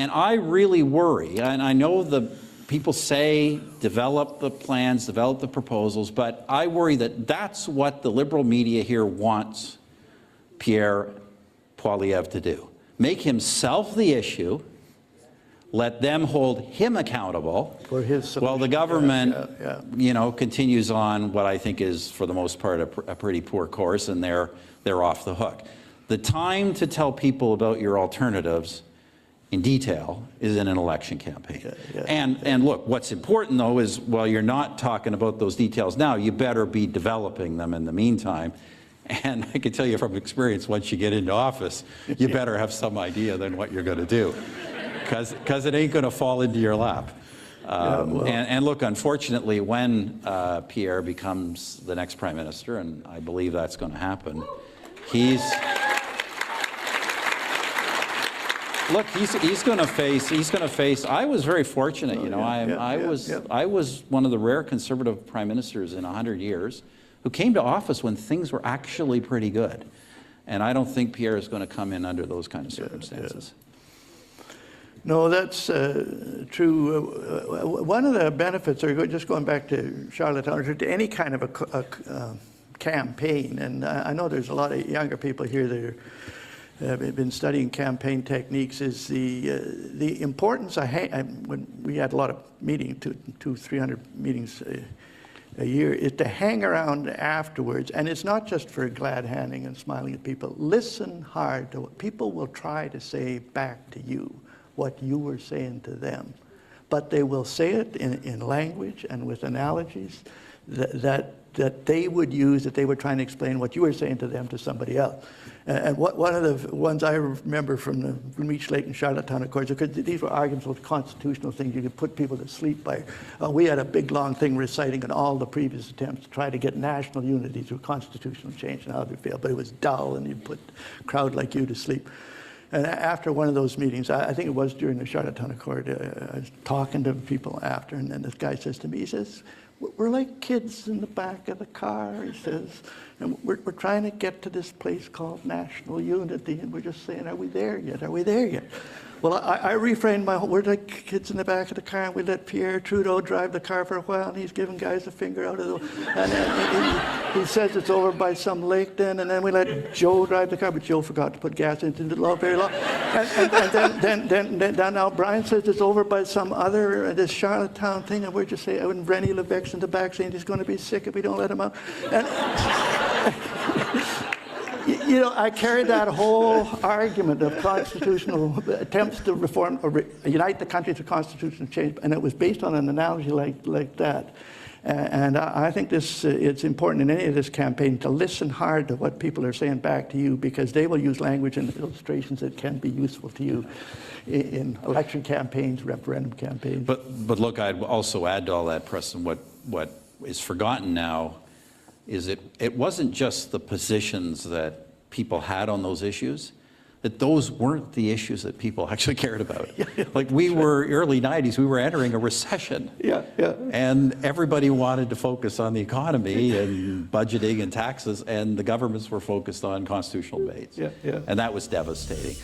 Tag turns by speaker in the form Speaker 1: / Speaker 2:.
Speaker 1: And I really worry, and I know the people say develop the plans, develop the proposals, but I worry that that's what the Liberal media here wants Pierre Poilievre to do. Make himself the issue, let them hold him accountable,
Speaker 2: for his solution.
Speaker 1: while the government, you know, continues on what I think is, for the most part, a pretty poor course, and they're off the hook. The time to tell people about your alternatives in detail is in an election campaign. And look, what's important though is, while you're not talking about those details now, you better be developing them in the meantime. And I can tell you from experience, once you get into office, you better have some idea then what you're going to do, because it ain't going to fall into your lap. And look, unfortunately, when Pierre becomes the next Prime Minister, and I believe that's going to happen, he's going to face, I was very fortunate, you know, I was one of the rare Conservative Prime Ministers in 100 years who came to office when things were actually pretty good. And I don't think Pierre is going to come in under those kind of circumstances.
Speaker 2: No, that's true. One of the benefits, or just going back to Charlottetown, to any kind of a campaign, and I know there's a lot of younger people here that have been studying campaign techniques, is the importance of, when we had a lot of meetings, 200-300 meetings a year, is to hang around afterwards. And it's not just for glad handing and smiling at people. Listen hard to what people will try to say back to you, what you were saying to them. But they will say it in language and with analogies that they would use, that they were trying to explain what you were saying to them to somebody else. And one of the ones I remember from the Reach Lake and Charlottetown, of course, because these were arguments with constitutional things you could put people to sleep by. We had a big, long thing reciting on all the previous attempts to try to get national unity through constitutional change and how they failed. But it was dull, and you put a crowd like you to sleep. And after one of those meetings, I think it was during the Charlottetown Accord, I was talking to people after, and then this guy says to me, he says, "We're like kids in the back of the car," he says, "and we're trying to get to this place called national unity, and we're just saying, are we there yet? Are we there yet?" Well, I refrained my whole, we're like kids in the back of the car, and we let Pierre Trudeau drive the car for a while, and he's giving guys a finger out of the, and he says it's over by some lake then, and then we let Joe drive the car, but Joe forgot to put gas into the law very long. And then now Brian says it's over by some other, this Charlottetown thing, and we're just saying, and Rennie Levesque's in the back saying he's going to be sick if we don't let him out. And, you know, I carried that whole argument of constitutional attempts to reform or unite the country through constitutional change, and it was based on an analogy like that. And I think it's important in any of this campaign to listen hard to what people are saying back to you, because they will use language and illustrations that can be useful to you in election campaigns, referendum campaigns.
Speaker 1: But look, I'd also add to all that, Preston, what is forgotten now is it wasn't just the positions that people had on those issues, that those weren't the issues that people actually cared about. Like we were, early 90s, we were entering a recession. And everybody wanted to focus on the economy and budgeting and taxes, and the governments were focused on constitutional debates. And that was devastating.